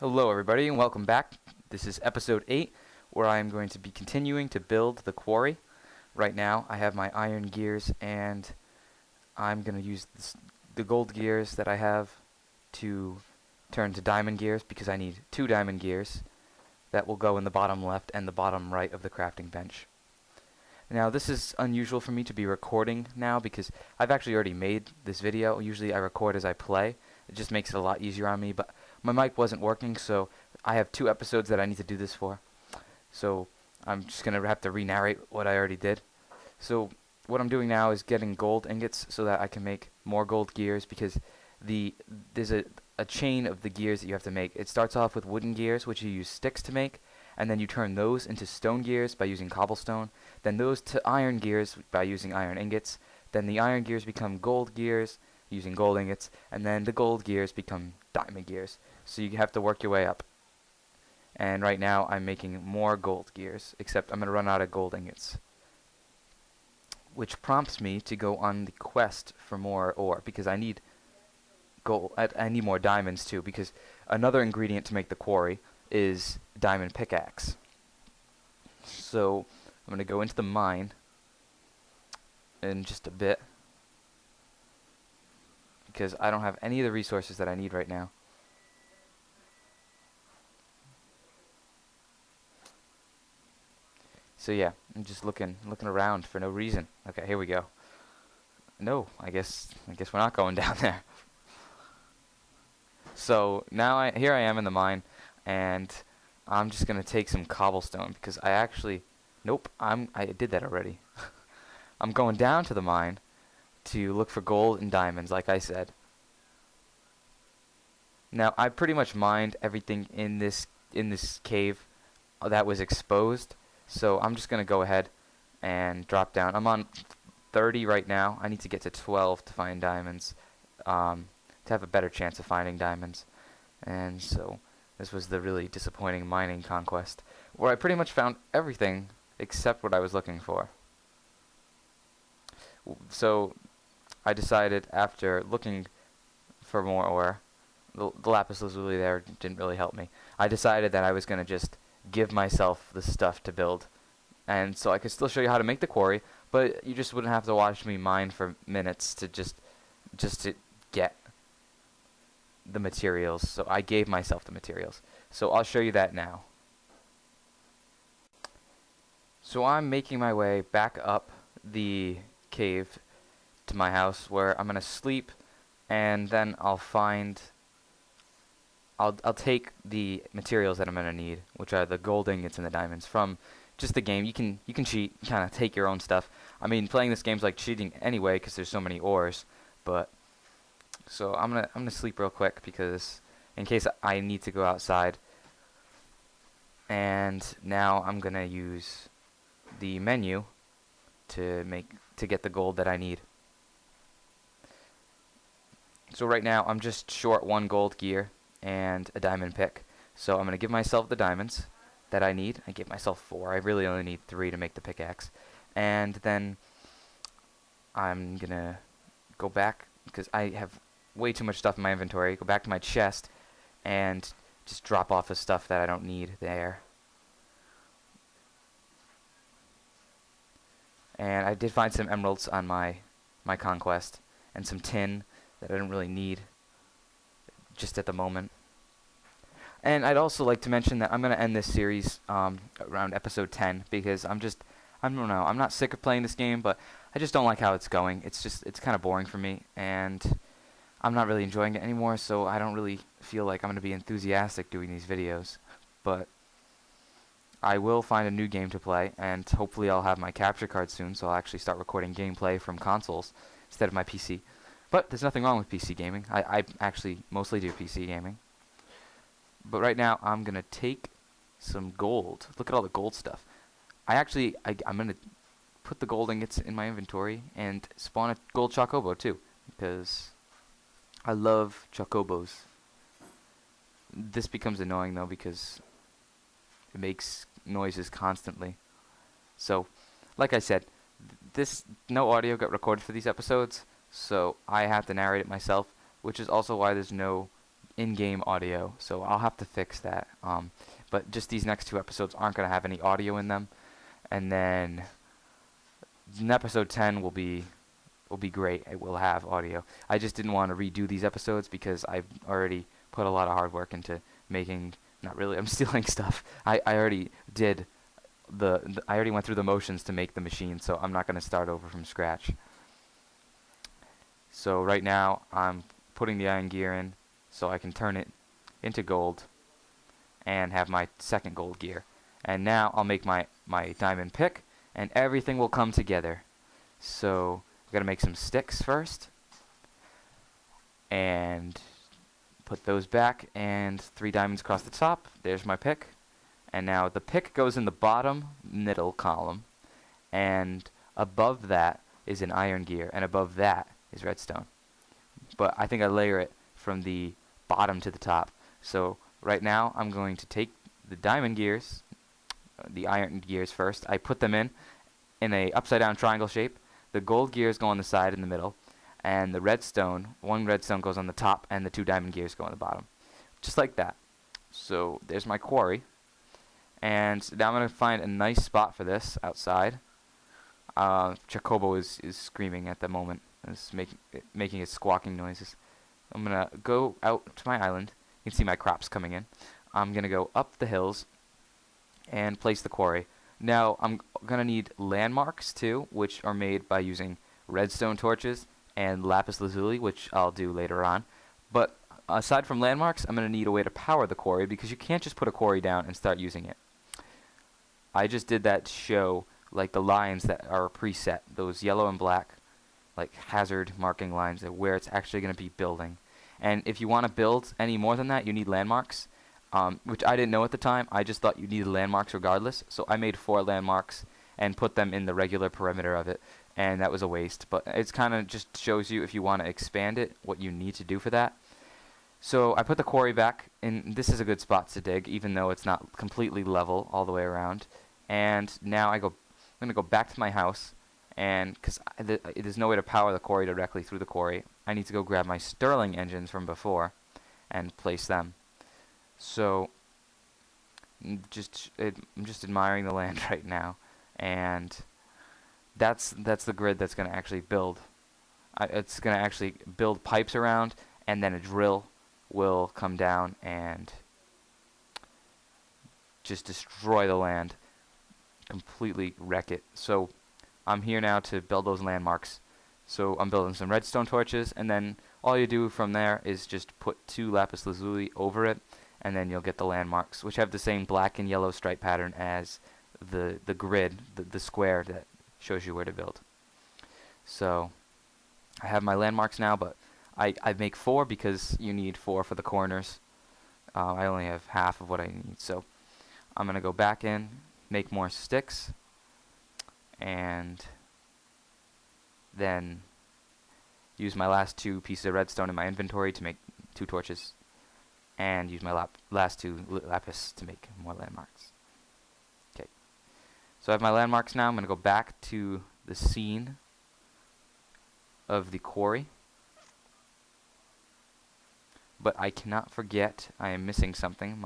Hello everybody and welcome back. This is episode 8 where I am going to be continuing to build the quarry. Right now I have my iron gears and I'm going to use the gold gears that I have to turn to diamond gears because I need 2 diamond gears that will go in the bottom left and the bottom right of the crafting bench. Now this is unusual for me to be recording now because I've actually already made this video. Usually I record as I play. It just makes it a lot easier on me, but my mic wasn't working, so I have 2 episodes that I need to do this for. So I'm just going to have to re-narrate what I already did. So what I'm doing now is getting gold ingots so that I can make more gold gears because there's a chain of the gears that you have to make. It starts off with wooden gears, which you use sticks to make, and then you turn those into stone gears by using cobblestone, then those to iron gears by using iron ingots, then the iron gears become gold gears using gold ingots, and then the gold gears become diamond gears. So you have to work your way up. And right now I'm making more gold gears, except I'm going to run out of gold ingots. Which prompts me to go on the quest for more ore, because I need gold. I need more diamonds too, because another ingredient to make the quarry is diamond pickaxe. So I'm going to go into the mine in just a bit, because I don't have any of the resources that I need right now. So yeah, I'm just looking around for no reason. Okay, here we go. No, I guess we're not going down there. So now here I am in the mine, and I'm just gonna take some cobblestone because I did that already. I'm going down to the mine to look for gold and diamonds, like I said. Now I pretty much mined everything in this cave that was exposed. So I'm just going to go ahead and drop down. I'm on 30 right now. I need to get to 12 to find diamonds, to have a better chance of finding diamonds. And so this was the really disappointing mining conquest, where I pretty much found everything except what I was looking for. So I decided, after looking for more ore, the lapis lazuli there didn't really help me. I decided that I was going to just give myself the stuff to build, and so I could still show you how to make the quarry, but you just wouldn't have to watch me mine for minutes to just to get the materials. So I gave myself the materials, so I'll show you that now. So I'm making my way back up the cave to my house, where I'm gonna sleep, and then I'll take the materials that I'm gonna need, which are the gold ingots and the diamonds from just the game. You can cheat, kind of take your own stuff. I mean, playing this game's like cheating anyway because there's so many ores. But so I'm gonna sleep real quick because in case I need to go outside. And now I'm gonna use the menu to get the gold that I need. So right now I'm just short 1 gold gear and a diamond pick. So I'm going to give myself the diamonds that I need. I gave myself 4. I really only need 3 to make the pickaxe. And then I'm going to go back, because I have way too much stuff in my inventory, go back to my chest and just drop off the stuff that I don't need there. And I did find some emeralds on my conquest, and some tin that I didn't really need just at the moment. And I'd also like to mention that I'm going to end this series around episode 10, because I don't know, I'm not sick of playing this game, but I just don't like how it's going. It's kind of boring for me, and I'm not really enjoying it anymore, so I don't really feel like I'm going to be enthusiastic doing these videos. But I will find a new game to play, and hopefully I'll have my capture card soon, so I'll actually start recording gameplay from consoles instead of my PC. But there's nothing wrong with PC gaming. I actually mostly do PC gaming. But right now I'm going to take some gold. Look at all the gold stuff. I'm going to put the gold ingots in my inventory and spawn a gold chocobo too, because I love chocobos. This becomes annoying though because it makes noises constantly. So, like I said, no audio got recorded for these episodes, so I have to narrate it myself, which is also why there's no in-game audio, so I'll have to fix that. But just these next 2 episodes aren't going to have any audio in them, and then in episode 10 will be great. It will have audio. I just didn't want to redo these episodes because I've already put a lot of hard work into making. Not really. I'm stealing stuff. I already did I already went through the motions to make the machine, so I'm not going to start over from scratch. So right now I'm putting the iron gear in so I can turn it into gold and have my second gold gear. And now I'll make my diamond pick, and everything will come together. So I'm going to make some sticks first and put those back, and 3 diamonds across the top. There's my pick. And now the pick goes in the bottom middle column, and above that is an iron gear, and above that is redstone. But I think I layer it from the bottom to the top. So right now I'm going to take the diamond gears, the iron gears first. I put them in a upside down triangle shape. The gold gears go on the side in the middle, and the redstone, 1 redstone goes on the top, and the 2 diamond gears go on the bottom. Just like that. So there's my quarry. And now I'm going to find a nice spot for this outside. Chocobo is screaming at the moment. It's making his squawking noises. I'm going to go out to my island. You can see my crops coming in. I'm going to go up the hills and place the quarry. Now I'm going to need landmarks too, which are made by using redstone torches and lapis lazuli, which I'll do later on. But aside from landmarks, I'm going to need a way to power the quarry, because you can't just put a quarry down and start using it. I just did that to show like the lines that are preset, those yellow and black like hazard marking lines of where it's actually going to be building. And if you want to build any more than that, you need landmarks, which I didn't know at the time. I just thought you needed landmarks regardless, so I made 4 landmarks and put them in the regular perimeter of it, and that was a waste. But it's kind of just shows you, if you want to expand it, what you need to do for that. So I put the quarry back, and this is a good spot to dig, even though it's not completely level all the way around. And now I'm going to go back to my house, and because there's no way to power the quarry directly through the quarry, I need to go grab my Stirling engines from before and place them. So I'm just admiring the land right now, and that's the grid that's going to actually build. It's going to actually build pipes around, and then a drill will come down and just destroy the land, completely wreck it. So I'm here now to build those landmarks. So I'm building some redstone torches, and then all you do from there is just put 2 lapis lazuli over it, and then you'll get the landmarks, which have the same black and yellow stripe pattern as the grid, the square that shows you where to build. So I have my landmarks now, but I make 4 because you need 4 for the corners. I only have half of what I need, so I'm going to go back in, make more sticks, and then use my last 2 pieces of redstone in my inventory to make 2 torches, and use my last 2 lapis to make more landmarks. Okay, so I have my landmarks now. I'm going to go back to the scene of the quarry. But I cannot forget, I am missing something,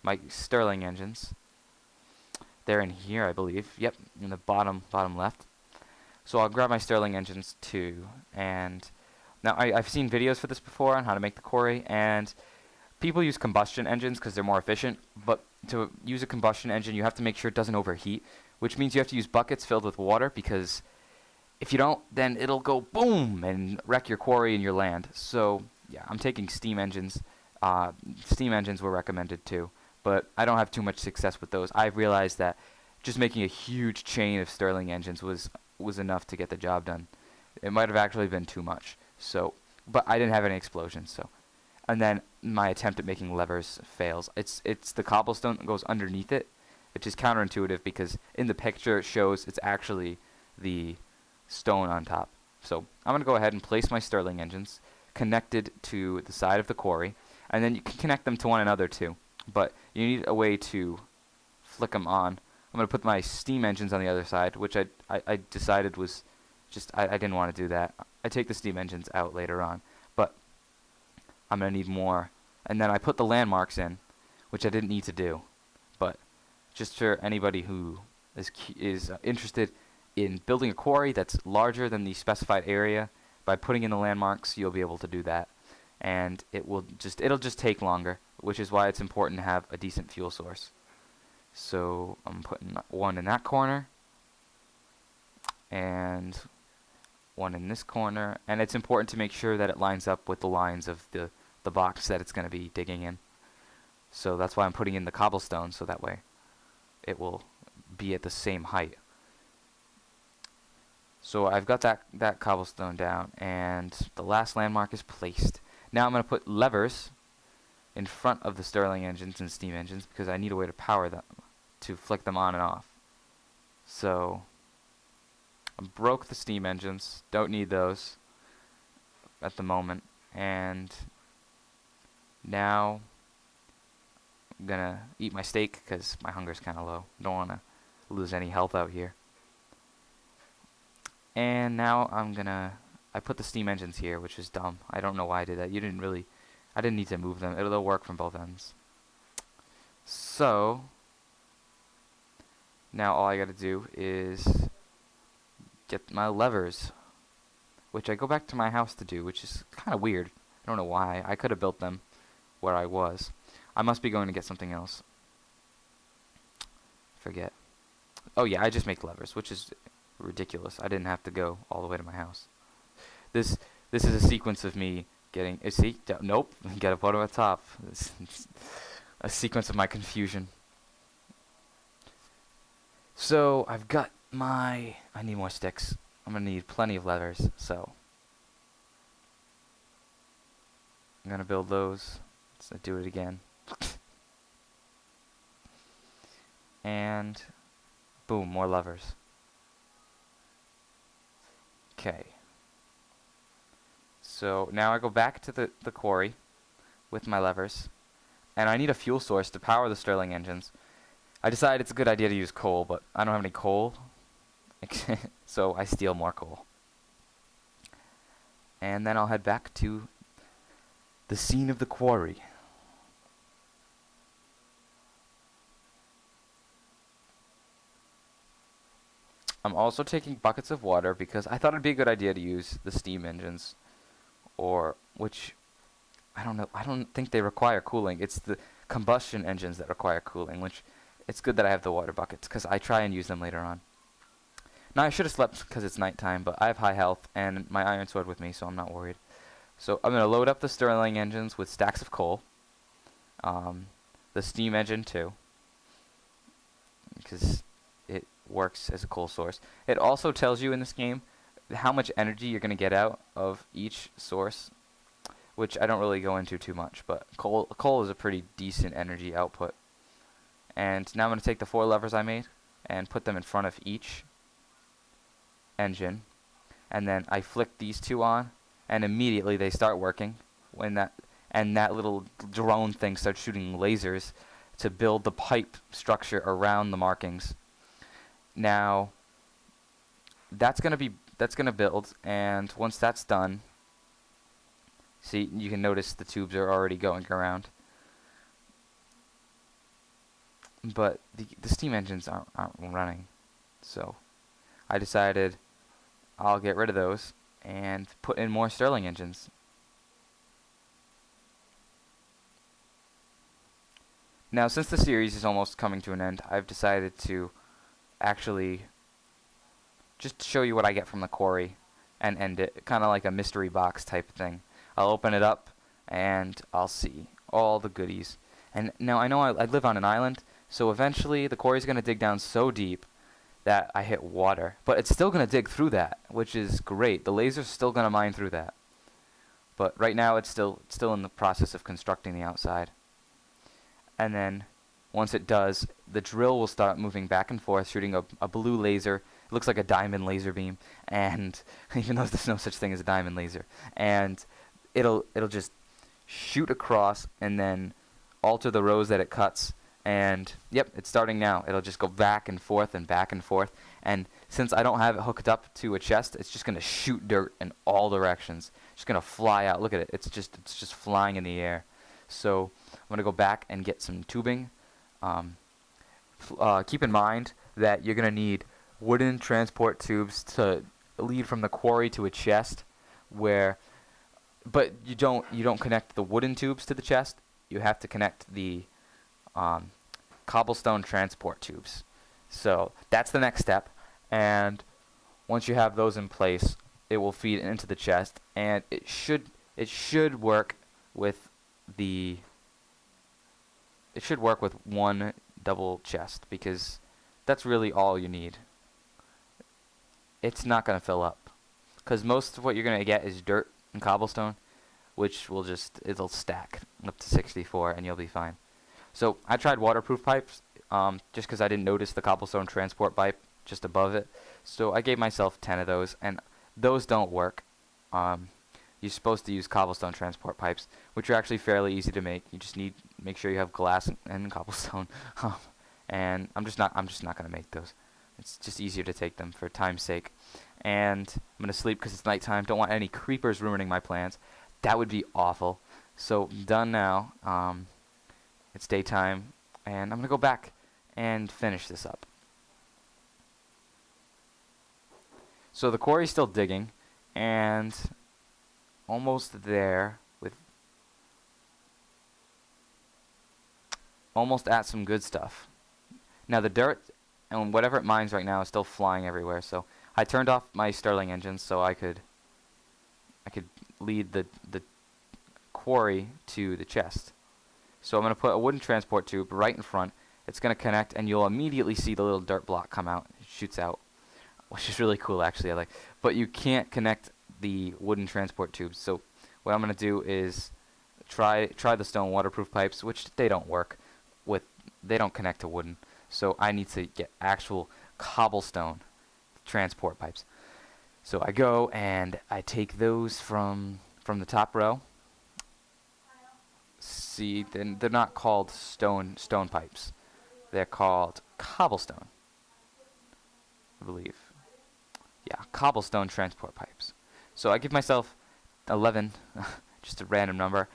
my Stirling engines. They're in here, I believe. Yep, in the bottom left. So I'll grab my Stirling engines too. And now I've seen videos for this before on how to make the quarry, and people use combustion engines because they're more efficient. But to use a combustion engine, you have to make sure it doesn't overheat, which means you have to use buckets filled with water, because if you don't, then it'll go boom and wreck your quarry and your land. So yeah, I'm taking steam engines. Steam engines were recommended too, but I don't have too much success with those. I've realized that just making a huge chain of Stirling engines was enough to get the job done. It might have actually been too much. So, but I didn't have any explosions. So, and then my attempt at making levers fails. It's the cobblestone that goes underneath it, which is counterintuitive because in the picture it shows it's actually the stone on top. So I'm gonna go ahead and place my Stirling engines connected to the side of the quarry, and then you can connect them to one another too, but you need a way to flick them on. I'm going to put my steam engines on the other side, which I decided was just, I didn't want to do that. I take the steam engines out later on, but I'm going to need more And then I put the landmarks in, which I didn't need to do. But just for anybody who is interested in building a quarry that's larger than the specified area, by putting in the landmarks, you'll be able to do that. And it'll just take longer, which is why it's important to have a decent fuel source. So I'm putting one in that corner, and one in this corner, and it's important to make sure that it lines up with the lines of the box that it's going to be digging in. So that's why I'm putting in the cobblestone, so that way it will be at the same height. So I've got that cobblestone down, and the last landmark is placed. Now I'm going to put levers in front of the Stirling engines and steam engines because I need a way to power them, to flick them on and off. So I broke the steam engines, don't need those at the moment, and now I'm gonna eat my steak because my hunger's kind of low. Don't want to lose any health out here. And now I put the steam engines here, which is dumb. I don't know why I did that. I didn't need to move them. It'll work from both ends. So now all I gotta do is get my levers, which I go back to my house to do, which is kind of weird. I don't know why. I could have built them where I was. I must be going to get something else. Forget. Oh yeah, I just make levers, which is ridiculous. I didn't have to go all the way to my house. This is a sequence of me getting nope, gotta put it on top. A sequence of my confusion. So I've got I need more sticks. I'm gonna need plenty of levers, so I'm gonna build those. Let's do it again. And boom, more levers. Okay. So now I go back to the quarry with my levers, and I need a fuel source to power the Stirling engines. I decided it's a good idea to use coal, but I don't have any coal, so I steal more coal. And then I'll head back to the scene of the quarry. I'm also taking buckets of water because I thought it'd be a good idea to use the steam engines, which I don't know. I don't think they require cooling. It's the combustion engines that require cooling, which it's good that I have the water buckets because I try and use them later on. Now I should have slept because it's nighttime, but I have high health and my iron sword with me, so I'm not worried. So I'm going to load up the Stirling engines with stacks of coal. The steam engine too, because it works as a coal source. It also tells you in this game how much energy you're going to get out of each source, which I don't really go into too much, but coal is a pretty decent energy output. And now I'm going to take the 4 levers I made and put them in front of each engine, and then I flick these 2 on, and immediately they start working. That little drone thing starts shooting lasers to build the pipe structure around the markings. Now that's gonna build, and once that's done, see, you can notice the tubes are already going around. But the steam engines aren't running, so I decided I'll get rid of those and put in more Stirling engines. Now, since the series is almost coming to an end, I've decided to actually just show you what I get from the quarry and end it, kind of like a mystery box type thing. I'll open it up and I'll see all the goodies. And now I know I live on an island, so eventually the quarry's going to dig down so deep that I hit water. But it's still going to dig through that, which is great. The laser's still going to mine through that. But right now it's still in the process of constructing the outside. And then once it does, the drill will start moving back and forth, shooting a blue laser. It looks like a diamond laser beam, and even though there's no such thing as a diamond laser. And it'll just shoot across and then alter the rows that it cuts. And yep, it's starting now. It'll just go back and forth and back and forth. And since I don't have it hooked up to a chest, it's just gonna shoot dirt in all directions. It's just gonna fly out. Look at it. It's just flying in the air. So I'm going to go back and get some tubing. Keep in mind that you're going to need wooden transport tubes to lead from the quarry to a chest, but you don't connect the wooden tubes to the chest. You have to connect the cobblestone transport tubes. So that's the next step, and once you have those in place, it will feed into the chest, and it should work with one double chest, because that's really all you need. It's not going to fill up, because most of what you're going to get is dirt and cobblestone, which it'll stack up to 64 and you'll be fine. So I tried waterproof pipes just because I didn't notice the cobblestone transport pipe just above it. So I gave myself 10 of those, and those don't work. You're supposed to use cobblestone transport pipes, which are actually fairly easy to make. You just make sure you have glass and cobblestone. And I'm just not going to make those. It's just easier to take them for time's sake. And I'm going to sleep because it's nighttime. Don't want any creepers ruining my plans. That would be awful. So done now. It's daytime, and I'm going to go back and finish this up. So the quarry's still digging, and almost there, almost at some good stuff. Now the dirt and whatever it mines right now is still flying everywhere, so I turned off my Stirling engines so I could lead the quarry to the chest. So I'm going to put a wooden transport tube right in front. It's going to connect, and you'll immediately see the little dirt block come out. It shoots out, which is really cool, actually. But you can't connect the wooden transport tubes. So what I'm going to do is try the stone waterproof pipes, which they don't work with. They don't connect to wooden. So I need to get actual cobblestone transport pipes. So I go and I take those from the top row. See, they're not called stone pipes. They're called cobblestone, I believe. Yeah, cobblestone transport pipes. So I give myself 11, just a random number,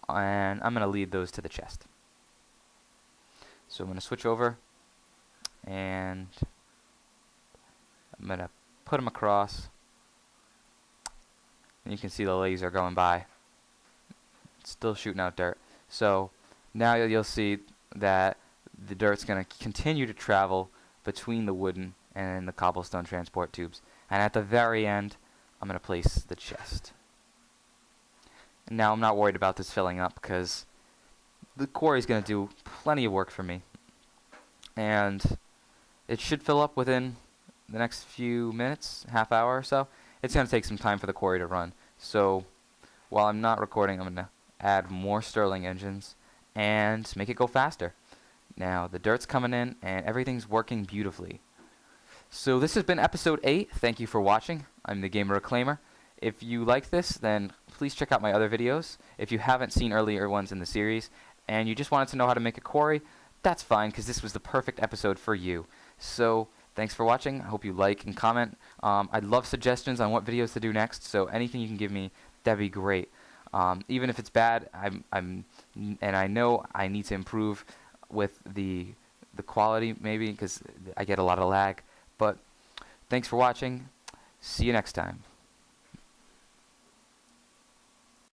and I'm going to lead those to the chest. So I'm going to switch over, and I'm going to put them across, and you can see the laser going by. It's still shooting out dirt. So now you'll see that the dirt's going to continue to travel between the wooden and the cobblestone transport tubes. And at the very end, I'm going to place the chest. And now I'm not worried about this filling up because the quarry's going to do plenty of work for me. And it should fill up within the next few minutes, half hour or so. It's going to take some time for the quarry to run. So while I'm not recording, I'm going to add more Stirling engines and make it go faster. Now the dirt's coming in and everything's working beautifully. So this has been episode 8. Thank you for watching. I'm the Gamer Reclaimer. If you like this, then please check out my other videos. If you haven't seen earlier ones in the series and you just wanted to know how to make a quarry, that's fine because this was the perfect episode for you. So thanks for watching. I hope you like and comment. I'd love suggestions on what videos to do next, so anything you can give me, that'd be great. Even if it's bad, and I know I need to improve with the quality maybe because I get a lot of lag. But thanks for watching. See you next time.